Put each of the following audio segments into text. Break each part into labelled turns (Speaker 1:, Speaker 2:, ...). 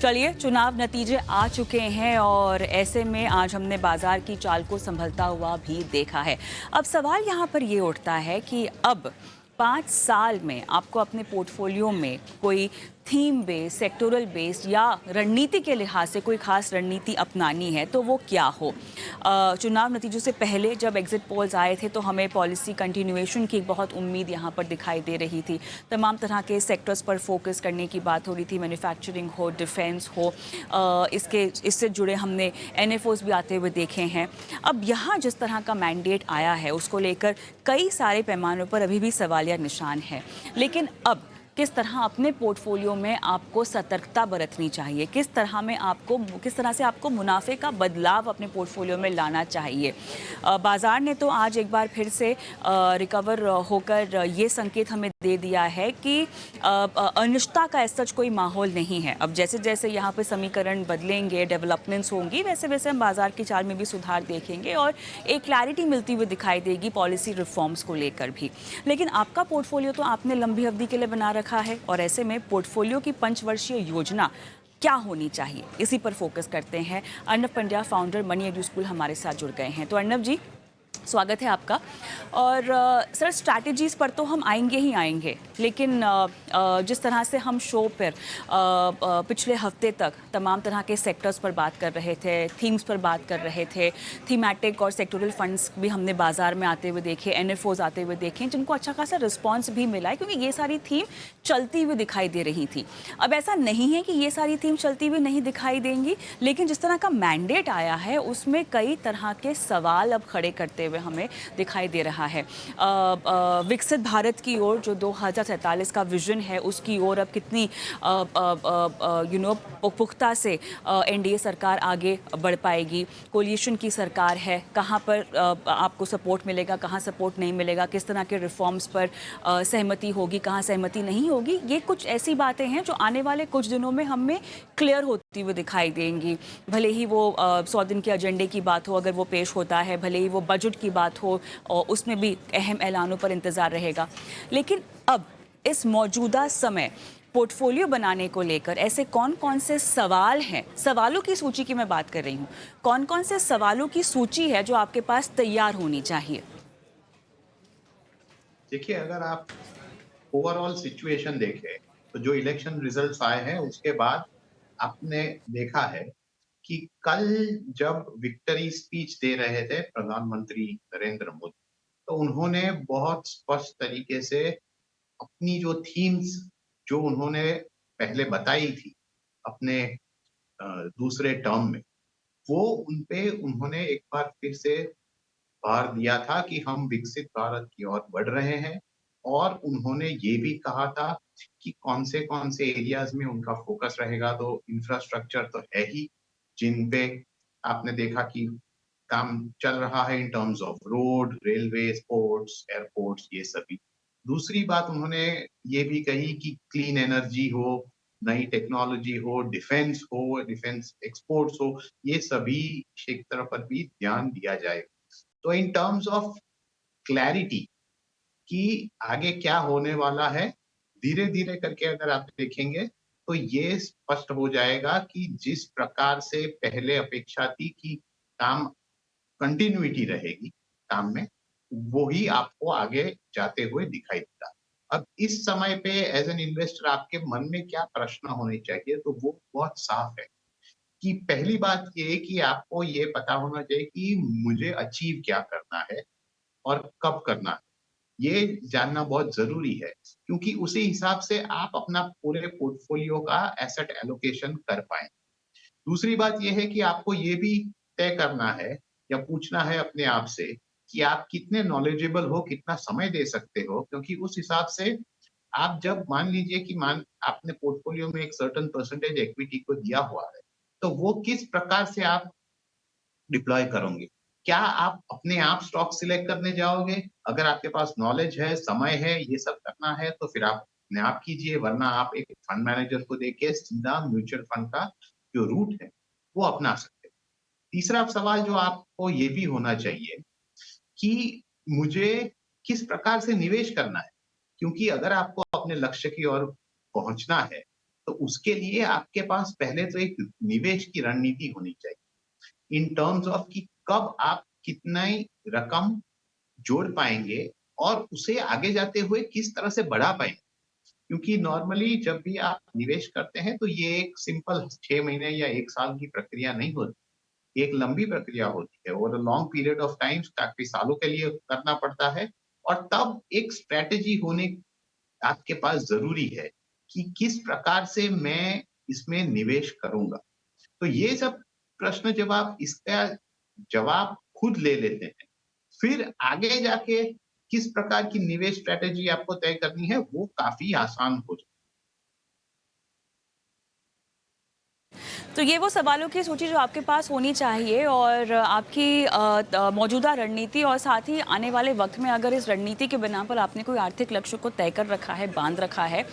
Speaker 1: चलिए, चुनाव नतीजे आ चुके हैं और ऐसे में आज हमने बाजार की चाल को संभलता हुआ भी देखा है। अब सवाल यहाँ पर ये उठता है कि अब 5 साल में आपको अपने पोर्टफोलियो में कोई थीम बेस्ड, सेक्टोरल बेस्ड या रणनीति के लिहाज से कोई खास रणनीति अपनानी है तो वो क्या हो। चुनाव नतीजों से पहले जब एग्जिट पोल्स आए थे तो हमें पॉलिसी कंटिन्यूएशन की बहुत उम्मीद यहाँ पर दिखाई दे रही थी। तमाम तरह के सेक्टर्स पर फोकस करने की बात हो रही थी, मैन्युफैक्चरिंग हो, डिफेंस हो, इससे जुड़े हमने एनएफओस भी आते हुए देखे हैं। अब यहाँ जिस तरह का मैंडेट आया है उसको लेकर कई सारे पैमानों पर अभी भी सवालिया निशान है। लेकिन अब किस तरह अपने पोर्टफोलियो में आपको सतर्कता बरतनी चाहिए, किस तरह से आपको मुनाफे का बदलाव अपने पोर्टफोलियो में लाना चाहिए। बाजार ने तो आज एक बार फिर से रिकवर होकर ये संकेत हमें दे दिया है कि अनिश्चितता का सच कोई माहौल नहीं है। अब जैसे जैसे यहाँ पे समीकरण बदलेंगे, डेवलपमेंट्स होंगी, वैसे वैसे हम बाजार की चाल में भी सुधार देखेंगे और एक क्लैरिटी मिलती हुई दिखाई देगी पॉलिसी रिफॉर्म्स को लेकर भी। लेकिन आपका पोर्टफोलियो तो आपने लंबी अवधि के लिए बना रखा है और ऐसे में पोर्टफोलियो की पंचवर्षीय योजना क्या होनी चाहिए, इसी पर फोकस करते हैं। Arnab Pandya, founder money edu school, हमारे साथ जुड़ गए हैं। तो अर्नब जी, स्वागत है आपका। और सर, स्ट्रैटेजीज़ पर तो हम आएंगे ही आएंगे, लेकिन जिस तरह से हम शो पर पिछले हफ्ते तक तमाम तरह के सेक्टर्स पर बात कर रहे थे, थीम्स पर बात कर रहे थे, थीमेटिक और सेक्टोरल फंड्स भी हमने बाजार में आते हुए देखे, एनएफओज आते हुए देखे, जिनको अच्छा खासा रिस्पॉन्स भी मिला है क्योंकि ये सारी थीम चलती हुई दिखाई दे रही थी। अब ऐसा नहीं है कि ये सारी थीम चलती हुई नहीं दिखाई देंगी, लेकिन जिस तरह का मैंडेट आया है उसमें कई तरह के सवाल अब खड़े करते हुए हमें दिखाई दे रहा है। विकसित भारत की ओर जो 2047 का विजन है उसकी ओर अब कितनी पुख्ता से एनडीए सरकार आगे बढ़ पाएगी। कोलिशन की सरकार है, कहाँ पर आपको सपोर्ट मिलेगा, कहाँ सपोर्ट नहीं मिलेगा, किस तरह के रिफॉर्म्स पर सहमति होगी, कहाँ सहमति नहीं होगी, ये कुछ ऐसी बातें हैं जो आने वाले कुछ दिनों में हमें क्लियर होती हुई दिखाई देंगी। भले ही वो 100 दिन के एजेंडे की बात हो, अगर वो पेश होता है, भले ही वो बजट की बात हो और उसमें भी अहम ऐलानों पर इंतज़ार रहेगा। लेकिन अब इस मौजूदा समय पोर्टफोलियो बनाने को लेकर ऐसे कौन कौन से सवाल हैं, सवालों की सूची की मैं बात कर रही हूँ, कौन कौन से सवालों की सूची है जो आपके पास तैयार होनी चाहिए?
Speaker 2: देखिए, अगर आप ओवरऑल सिचुएशन देखें, तो जो इलेक्शन रिजल्ट्स आए हैं, उसके बाद आपने देखा है कि कल जब विक्टरी स्पीच दे रहे थे प्रधानमंत्री नरेंद्र मोदी, तो उन्होंने बहुत स्पष्ट तरीके से अपनी जो थीम्स जो उन्होंने पहले बताई थी अपने दूसरे टर्म में, वो उनपे उन्होंने एक बार फिर से भार दिया था कि हम विकसित भारत की ओर बढ़ रहे हैं। और उन्होंने ये भी कहा था कि कौन से एरियाज में उनका फोकस रहेगा। तो इंफ्रास्ट्रक्चर तो है ही, जिन पे आपने देखा कि काम चल रहा है in terms of road, railway, ports, airports, ये सभी। दूसरी बात उन्होंने ये भी कही कि क्लीन एनर्जी हो, नई टेक्नोलॉजी हो, डिफेंस एक्सपोर्ट्स हो, ये सभी क्षेत्र पर भी ध्यान दिया जाएगा। तो इन टर्म्स ऑफ क्लैरिटी कि आगे क्या होने वाला है, धीरे-धीरे करके अगर आप देखेंगे, तो ये स्पष्ट हो जाएगा कि जिस प्रकार से पहले अपेक्षा थी कि काम कंटिन्यूटी रहेगी काम में, वो ही आपको आगे जाते हुए दिखाई देगा। अब इस समय पे एज़ एन इन्वेस्टर आपके मन में क्या प्रश्न होने चाहिए, तो वो बहुत साफ है कि पहली बात ये है कि आपको ये पता होना चाहिए कि मुझे अचीव क्या करना है और कब करना है। ये जानना बहुत ज़रूरी है, क्योंकि उसी हिसाब से आप अपना पूरे पोर्टफोलियो का एसेट एलोकेशन कर पाएँ। दूसरी बात ये है कि आपको ये भी तय करना है या पूछना है अपने आप से कि आप कितने नॉलेजेबल हो, कितना समय दे सकते हो, क्योंकि उस हिसाब से आप जब मान लीजिए कि मान आपने पोर्टफोलियो में एक सर्टेन परसेंटेज इक्विटी को दिया हुआ है, तो वो किस प्रकार से आप डिप्लॉय करोगे? क्या आप अपने आप स्टॉक सिलेक्ट करने जाओगे? अगर आपके पास नॉलेज है, समय है, ये सब करना है, तो फिर आप अपने आप कीजिए, वरना आप एक फंड मैनेजर को देके सीधा म्यूचुअल फंड का जो रूट है, वो अपना सकते हैं। तीसरा सवाल जो आपको ये भी होना चाहिए कि मुझे किस प्रकार से निवेश करना है? क्योंकि अगर आपको अपने लक्ष्य की ओर पहुँचना है, तो उसके लिए आपके पास पहले तो एक निवेश की रणनीति होनी चाहिए इन टर्म्स ऑफ कि कब आप कितनी रकम जोड़ पाएंगे और उसे आगे जाते हुए किस तरह से बढ़ा पाएंगे। क्योंकि नॉर्मली जब भी आप निवेश करते हैं तो ये एक सिंपल 6 महीने या 1 साल की प्रक्रिया नहीं होती। एक लंबी प्रक्रिया होती है over a long period of time, काफ़ी सालों के लिए करना पड़ता है और तब एक स्ट्रैटेजी होने आपके पास ज़रूरी है कि किस प्रकार से मैं इसमें निवेश करूँगा। तो ये सब प्रश्न जब आप इसका जवाब खुद ले लेते हैं, फिर आगे जाके किस प्रकार की निवेश स्ट्रैटेजी आपको तय करनी है, वो काफ़ी आसान हो जाता है।
Speaker 1: तो ये वो सवालों की सूची जो आपके पास होनी चाहिए और आपकी मौजूदा रणनीति और साथ ही आने वाले वक्त में अगर इस रणनीति के बिना पर आपने कोई आर्थिक लक्ष्य को तय कर रखा है, बांध रखा है,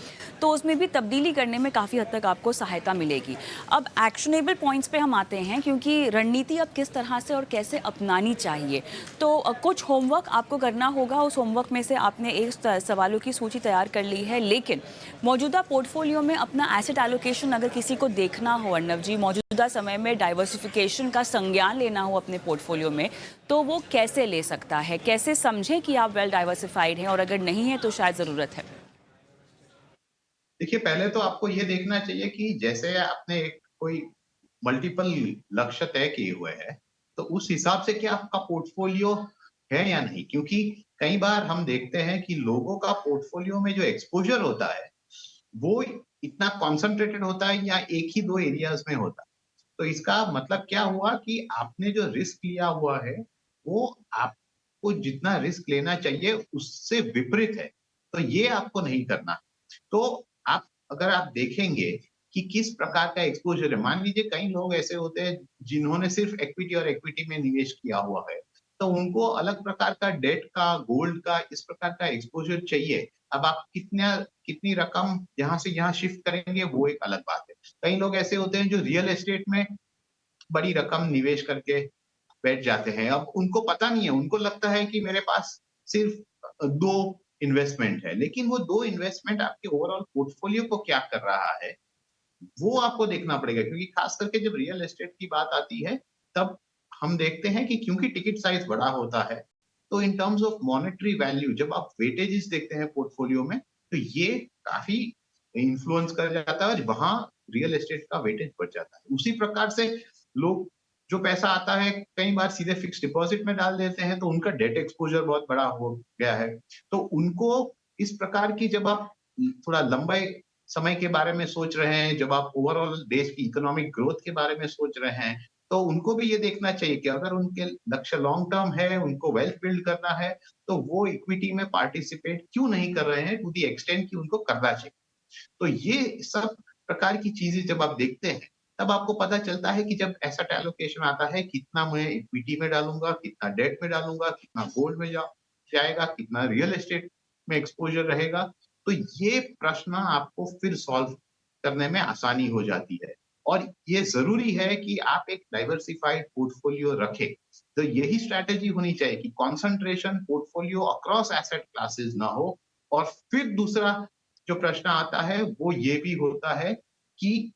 Speaker 1: तो उसमें भी तब्दीली करने में काफ़ी हद तक आपको सहायता मिलेगी। अब एक्शनेबल पॉइंट्स पे हम आते हैं क्योंकि रणनीति अब किस तरह से और कैसे अपनानी चाहिए। तो कुछ होमवर्क आपको करना होगा। उस होमवर्क में से आपने एक सवालों की सूची तैयार कर ली है, लेकिन मौजूदा पोर्टफोलियो में अपना एसेट एलोकेशन अगर किसी को देखना हो अर्नव जी, मौजूदा समय में डाइवर्सिफिकेशन का संज्ञान लेना हो अपने पोर्टफोलियो में, तो वो कैसे ले सकता है? कैसे समझें कि आप वेल डाइवर्सिफाइड हैं और अगर नहीं है तो शायद ज़रूरत है?
Speaker 2: देखिए, पहले तो आपको ये देखना चाहिए कि जैसे आपने एक कोई मल्टीपल लक्ष्य तय किए हुए हैं, तो उस हिसाब से क्या आपका पोर्टफोलियो है या नहीं? क्योंकि कई बार हम देखते हैं कि लोगों का पोर्टफोलियो में जो एक्सपोज़र होता है, वो इतना कॉन्सन्ट्रेटेड होता है या 1 ही 2 एरियाज़ में होता है। तो इसका मतलब क्या हुआ कि आपने जो रिस्क लिया हुआ है, वो आपको जितना रिस्क लेना चाहिए उससे विपरीत है। तो ये आपको नहीं करना। तो आप अगर आप देखेंगे कि किस प्रकार का एक्सपोज़र है, मान लीजिए कई लोग ऐसे होते हैं जिन्होंने सिर्फ़ इक्विटी और इक्विटी में निवेश किया हुआ है, तो उनको अलग प्रकार का डेट का, गोल्ड का, इस प्रकार का एक्सपोज़र चाहिए। अब आप कितनी रकम यहाँ से यहाँ शिफ्ट करेंगे वो एक अलग बात है। कई लोग ऐसे होते हैं जो रियल एस्टेट में बड़ी रकम निवेश करके बैठ जाते हैं। अब उनको पता नहीं है, उनको लगता है कि मेरे पास सिर्फ़ 2 इन्वेस्टमेंट है, लेकिन वो 2 इन्वेस्टमेंट आपके ओवरऑल पोर्टफोलियो को क्या कर रहा है, वो आपको देखना पड़ेगा क्योंकि खास करके जब रियल एस्टेट की बात आती है, तब हम देखते हैं कि क्योंकि टिकट साइज़ बड़ा होता है, तो in terms of monetary value जब आप वेटेजेस देखते हैं पोर्टफोलियो में, तो ये काफ़ी इन्फ्लुएंस कर जाता है और वहाँ रियल एस्टेट का वेटेज बढ़ जाता है। उसी प्रकार से लोग जो पैसा आता है, कई बार सीधे फिक्स्ड डिपॉज़िट में डाल देते हैं, तो उनका डेट एक्सपोज़र बहुत बड़ा हो गया है। तो उनको इस प्रकार की जब आप थोड़ा लंबे समय के बारे में सोच रहे हैं, जब आप ओवरऑल देश की इकोनॉमिक ग्रोथ के बारे में सोच रहे हैं, तो उनको भी ये देखना चाहिए कि अगर उनके लक्ष्य लॉन्ग टर्म है, उनको वेल्थ बिल्ड करना है, तो वो इक्विटी में पार्टिसिपेट क्यों नहीं कर रहे हैं टू द एक्सटेंट कि उनको करना चाहिए। तो ये सब प्रकार की चीज़ें जब आप देखते हैं, तब आपको पता चलता है कि जब एसेट एलोकेशन आता है, कितना मैं इक्विटी में डालूँगा, कितना डेट में डालूँगा, कितना गोल्ड में जाएगा, कितना रियल एस्टेट में एक्सपोज़र रहेगा। तो ये प्रश्न आपको फिर सॉल्व करने में आसानी हो जाती है और ये ज़रूरी है कि आप एक डाइवर्सिफाइड पोर्टफोलियो रखें। तो यही स्ट्रैटेजी होनी चाहिए कि concentration portfolio across asset classes ना हो और फिर दूसरा जो प्रश्न आता है वो ये भी होता है कि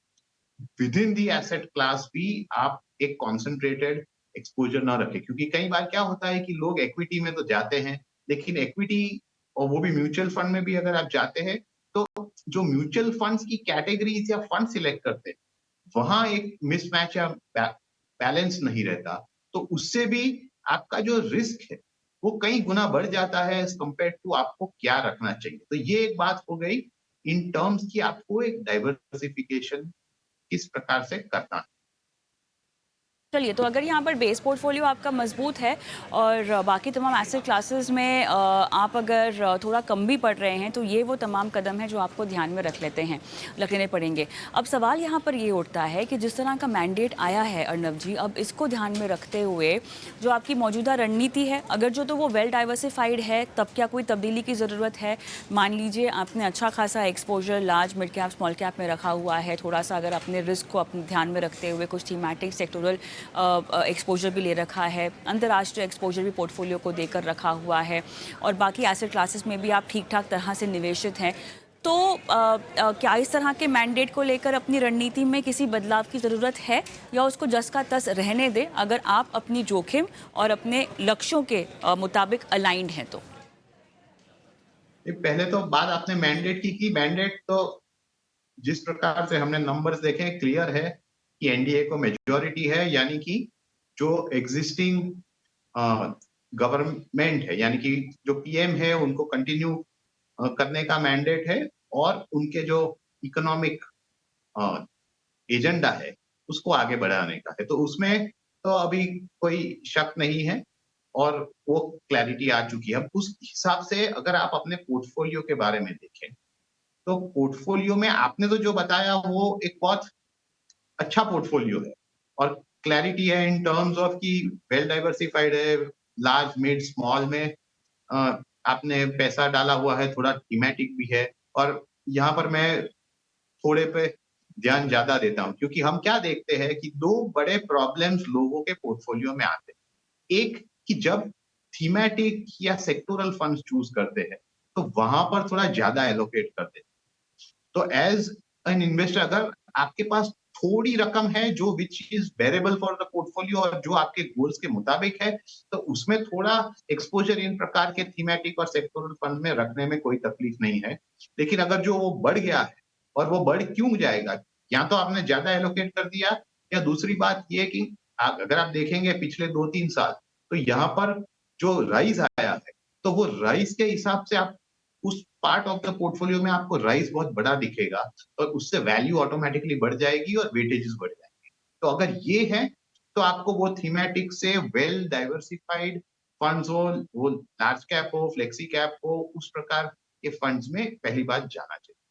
Speaker 2: with in the asset class भी आप एक कंसंट्रेटेड एक्सपोज़र ना रखें क्योंकि कई बार क्या होता है कि लोग इक्विटी में तो जाते हैं, लेकिन इक्विटी और वो भी म्यूचुअल फंड में भी अगर आप जाते हैं, तो जो म्यूचुअल फंड्स की कैटेगरीज़ या फंड सिलेक्ट करते हैं, वहाँ एक मिसमैच या बैलेंस नहीं रहता। तो उससे भी आपका जो रिस्क है, वो कई गुना बढ़ जाता है एज़ कम्पेयर्ड टू आपको क्या रखना चाहिए। तो ये एक बात हो गई इन टर्म्स कि आपको एक डाइवर्सिफिकेशन किस प्रकार से करना है।
Speaker 1: चलिए, तो अगर यहाँ पर बेस पोर्टफोलियो आपका मजबूत है और बाकी तमाम एसेट क्लासेस में आप अगर थोड़ा कम भी पड़ रहे हैं, तो ये वो तमाम कदम हैं जो आपको ध्यान में रख लेने पड़ेंगे। अब सवाल यहाँ पर ये उठता है कि जिस तरह का मैंडेट आया है अर्नव जी, अब इसको ध्यान में रखते हुए जो आपकी मौजूदा रणनीति है, अगर जो तो वो वेल डाइवर्सिफाइड है, तब क्या कोई तब्दीली की ज़रूरत है? मान लीजिए आपने अच्छा खासा exposure large, mid cap, small cap में रखा हुआ है, थोड़ा-सा अगर अपने रिस्क को अपने ध्यान में रखते हुए कुछ थीमेटिक सेक्टोरल एक्सपोजर भी ले रखा है, अंतर्राष्ट्रीय एक्सपोजर भी पोर्टफोलियो को देकर रखा हुआ है और बाकी एसेट क्लासेस में भी आप ठीक ठाक तरह से निवेशित हैं, तो क्या इस तरह के मैंडेट को लेकर अपनी रणनीति में किसी बदलाव की ज़रूरत है, या उसको जस का तस रहने दें अगर आप अपनी जोखिम और अपने लक्ष्यों के मुताबिक अलाइंड हैं तो?
Speaker 2: पहले तो बात आपने मैंडेट की मैंडेट तो जिस प्रकार से हमने नंबर्स देखे क्लियर है कि एनडीए को मेजॉरिटी है, यानी कि जो एग्जिस्टिंग गवर्नमेंट है, यानी कि जो पीएम है उनको कंटिन्यू करने का मैंडेट है, और उनके जो इकोनॉमिक एजेंडा है उसको आगे बढ़ाने का है। तो उसमें तो अभी कोई शक नहीं है और वो क्लैरिटी आ चुकी है। अब उस हिसाब से अगर आप अपने पोर्टफोलियो के बारे में देखें, तो पोर्टफोलियो में आपने तो जो बताया वो एक बहुत अच्छा पोर्टफोलियो है और क्लैरिटी है इन टर्म्स ऑफ कि वेल डाइवर्सिफाइड है, लार्ज, मिड, स्मॉल में आपने पैसा डाला हुआ है, थोड़ा थीमेटिक भी है। और यहाँ पर मैं थोड़े पे ध्यान ज्यादा देता हूँ, क्योंकि हम क्या देखते हैं कि दो बड़े प्रॉब्लम्स लोगों के पोर्टफोलियो में आते हैं। एक कि जब थीमेटिक या सेक्टोरल फंड्स चूज करते हैं तो वहां पर थोड़ा ज्यादा एलोकेट करते हैं। तो एज एन इन्वेस्टर अगर आपके पास थोड़ी रकम है जो which is बेरेबल for the portfolio और जो आपके गोल्स के मुताबिक है, तो उसमें थोड़ा एक्सपोजर इन प्रकार के थीमेटिक और सेक्टोरल फंड में रखने में कोई तकलीफ नहीं है। लेकिन अगर जो वो बढ़ गया है, और वो बढ़ क्यों जाएगा, या तो आपने ज्यादा एलोकेट कर दिया, या दूसरी बात ये कि अगर आप देखेंगे पिछले 2-3 साल, तो यहाँ पर जो राइज आया है, तो वो राइज के हिसाब से आप उस पार्ट ऑफ द पोर्टफोलियो में आपको राइज बहुत बड़ा दिखेगा, और उससे वैल्यू ऑटोमेटिकली बढ़ जाएगी और वेटेजेस बढ़ जाएंगे। तो अगर ये है, तो आपको वो थीमेटिक से वेल डाइवर्सिफाइड फंड्स हो, वो लार्ज कैप हो, फ्लेक्सी कैप हो, उस प्रकार के फंड्स में पहली बात जाना चाहिए।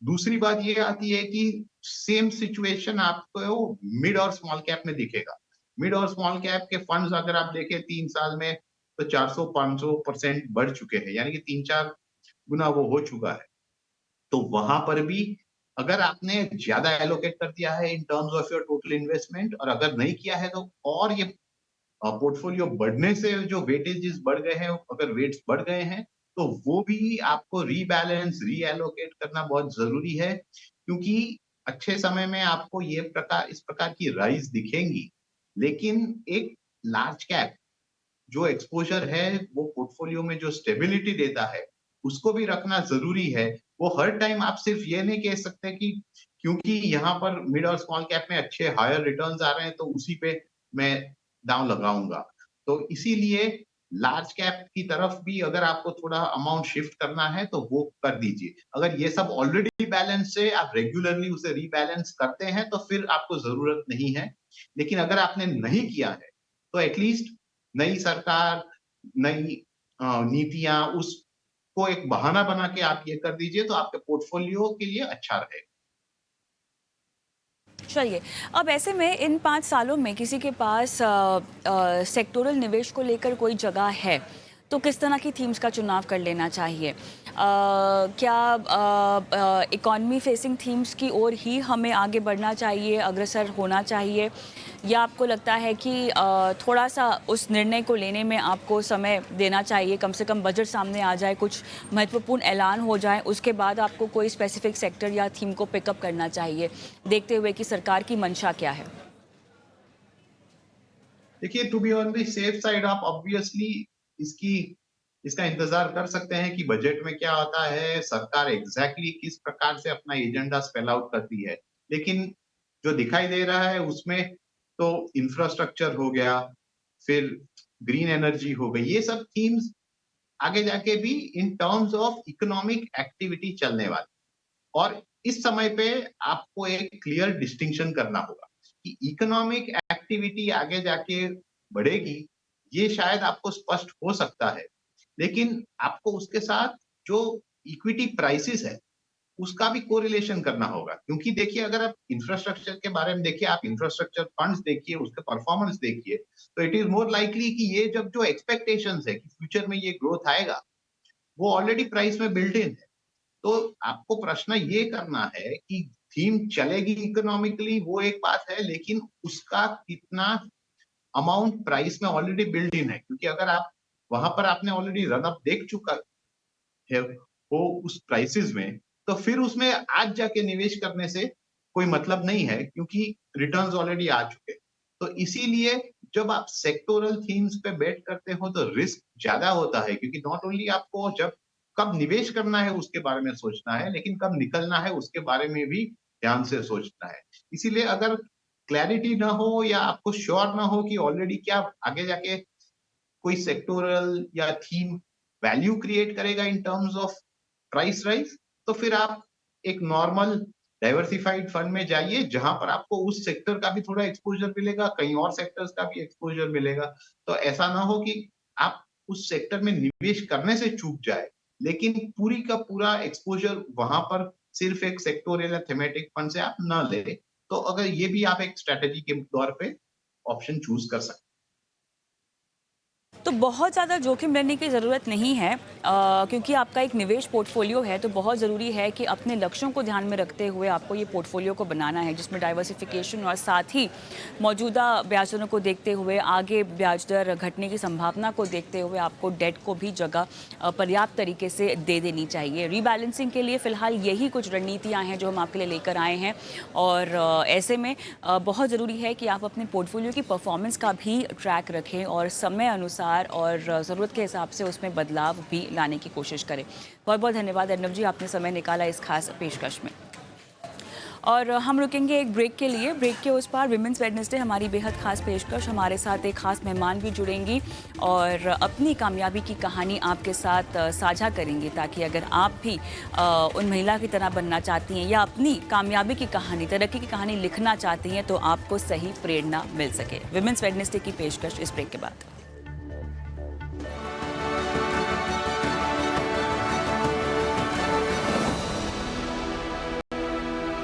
Speaker 2: दूसरी बात ये आती है कि सेम सिचुएशन आपको मिड और स्मॉल कैप में दिखेगा। मिड और स्मॉल कैप के फंड्स अगर आप देखें 3 साल में, तो 400-500% बढ़ चुके हैं, यानी कि 3-4 गुना वो हो चुका है। तो वहां पर भी अगर आपने ज्यादा एलोकेट कर दिया है in terms of your total investment, और अगर नहीं किया है तो और ये पोर्टफोलियो बढ़ने से जो वेटेजेस बढ़ गए हैं, अगर वेट्स बढ़ गए हैं, तो वो भी आपको रीबैलेंस, रीएलोकेट करना बहुत जरूरी है, क्योंकि अच्छे समय में आपको ये प्रकार इस प्रकार की राइज दिखेंगी। लेकिन एक लार्ज कैप जो एक्सपोजर है, वो पोर्टफोलियो में जो स्टेबिलिटी देता है, उसको भी रखना ज़रूरी है। वो हर टाइम आप सिर्फ ये नहीं कह सकते कि क्योंकि यहाँ पर मिड और स्मॉल कैप में अच्छे हायर रिटर्न्स आ रहे हैं, तो उसी पे मैं दांव लगाऊँगा। तो इसीलिए लार्ज कैप की तरफ भी अगर आपको थोड़ा अमाउंट शिफ्ट करना है, तो वो कर दीजिए। अगर ये सब ऑलरेडी बैलेंस है, आप रेगुलरली उसे रीबैलेंस करते हैं, तो फिर आपको ज़रूरत नहीं है। लेकिन अगर आपने नहीं किया है, तो एटलीस्ट नई सरकार, नई नीतियाँ, उसको एक बहाना बना के आप ये कर दीजिए, तो आपके पोर्टफोलियो के लिए अच्छा रहेगा।
Speaker 1: चलिए, अब ऐसे में इन 5 सालों में किसी के पास सेक्टोरल निवेश को लेकर कोई जगह है, तो किस तरह की थीम्स का चुनाव कर लेना चाहिए? क्या इकॉनमी फेसिंग थीम्स की ओर ही हमें आगे बढ़ना चाहिए, अग्रसर होना चाहिए? या आपको लगता है कि थोड़ा-सा उस निर्णय को लेने में आपको समय देना चाहिए, कम से कम बजट सामने आ जाए, कुछ महत्वपूर्ण ऐलान हो जाए, उसके बाद आपको कोई स्पेसिफिक सेक्टर या थीम को पिकअप करना चाहिए, देखते हुए कि सरकार की मंशा क्या है?
Speaker 2: देखिए, to be on the safe side, आप ऑब्वियसली इसकी इसका इंतजार कर सकते हैं कि बजट में क्या आता है, सरकार एग्जैक्टली किस प्रकार से अपना एजेंडा स्पेल आउट करती है। लेकिन जो दिखाई दे रहा है उसमें तो इंफ्रास्ट्रक्चर हो गया, फिर ग्रीन एनर्जी हो गई, ये सब थीम्स आगे जाके भी in terms of economic activity चलने वाली। और इस समय पे आपको एक क्लियर डिस्टिंक्शन करना होगा कि इकोनॉमिक एक्टिविटी आगे जाके बढ़ेगी, ये शायद आपको स्पष्ट हो सकता है। लेकिन आपको उसके साथ जो इक्विटी प्राइसेस है, उसका भी कोरिलेशन करना होगा, क्योंकि देखिए अगर आप इंफ्रास्ट्रक्चर के बारे में देखिए, आप इंफ्रास्ट्रक्चर फंड्स देखिए, उसके परफॉर्मेंस देखिए, तो इट इज मोर लाइकली कि ये जब जो एक्सपेक्टेशंस है कि फ्यूचर में ये ग्रोथ आएगा, वो ऑलरेडी प्राइस में बिल्ट इन है। तो आपको प्रश्न ये करना है कि थीम चलेगी इकोनॉमिकली, वो एक बात है, लेकिन उसका कितना अमाउंट प्राइस में ऑलरेडी बिल्ट इन है, क्योंकि अगर आप वहां पर आपने ऑलरेडी रन अप देख चुका है वो उस प्राइसेस में, तो फिर उसमें आज जाके निवेश करने से कोई मतलब नहीं है क्योंकि रिटर्न्स ऑलरेडी आ चुके हैं। तो इसीलिए जब आप सेक्टोरल थीम्स पे बेट करते हो तो रिस्क ज़्यादा होता है क्योंकि नॉट ओनली आपको जब कब निवेश करना है उसके बारे में सोचना है, लेकिन कब निकलना है उसके बारे में भी ध्यान से सोचना है। इसीलिए अगर क्लैरिटी ना हो या आपको श्योर ना हो कि ऑलरेडी क्या आगे जाके कोई सेक्टोरल या थीम वैल्यू क्रिएट करेगा in terms of price rise, तो फिर आप एक नॉर्मल डाइवर्सिफाइड फंड में जाइए जहां पर आपको उस सेक्टर का भी थोड़ा एक्सपोजर मिलेगा, कहीं और सेक्टर्स का भी एक्सपोजर मिलेगा। तो ऐसा ना हो कि आप उस सेक्टर में निवेश करने से चूक जाए, लेकिन पूरी का पूरा एक्सपोजर वहां पर सिर्फ एक सेक्टोरियल या थीमेटिक फंड से आप ना ले। तो अगर ये भी आप एक स्ट्रेटेजी के तौर पे ऑप्शन चूज कर सकते
Speaker 1: तो बहुत ज़्यादा जोखिम लेने की ज़रूरत नहीं है क्योंकि आपका एक निवेश पोर्टफोलियो है, तो बहुत ज़रूरी है कि अपने लक्ष्यों को ध्यान में रखते हुए आपको ये पोर्टफोलियो को बनाना है जिसमें डाइवर्सिफिकेशन और साथ ही मौजूदा ब्याज दरों को देखते हुए आगे ब्याज दर घटने की संभावना को देखते हुए आपको डेट को भी जगह पर्याप्त तरीके से दे देनी चाहिए। रीबैलेंसिंग के लिए फ़िलहाल यही कुछ रणनीतियाँ हैं जो हम आपके लिए लेकर आए हैं और ऐसे में बहुत ज़रूरी है कि आप अपने पोर्टफोलियो की परफॉर्मेंस का भी ट्रैक रखें और समय अनुसार और ज़रूरत के हिसाब से उसमें बदलाव भी लाने की कोशिश करें। बहुत बहुत धन्यवाद अर्नब जी, आपने समय निकाला इस खास पेशकश में। और हम रुकेंगे एक ब्रेक के लिए। ब्रेक के उस पार विमेंस वेडनेसडे हमारी बेहद खास पेशकश, हमारे साथ एक खास मेहमान भी जुड़ेंगी और अपनी कामयाबी की कहानी आपके साथ साझा करेंगे ताकि अगर आप भी उन महिला की तरह बनना चाहती हैं या अपनी कामयाबी की कहानी, तरक्की की कहानी लिखना चाहती हैं तो आपको सही प्रेरणा मिल सके। विमेंस वेडनेसडे की पेशकश इस ब्रेक के बाद।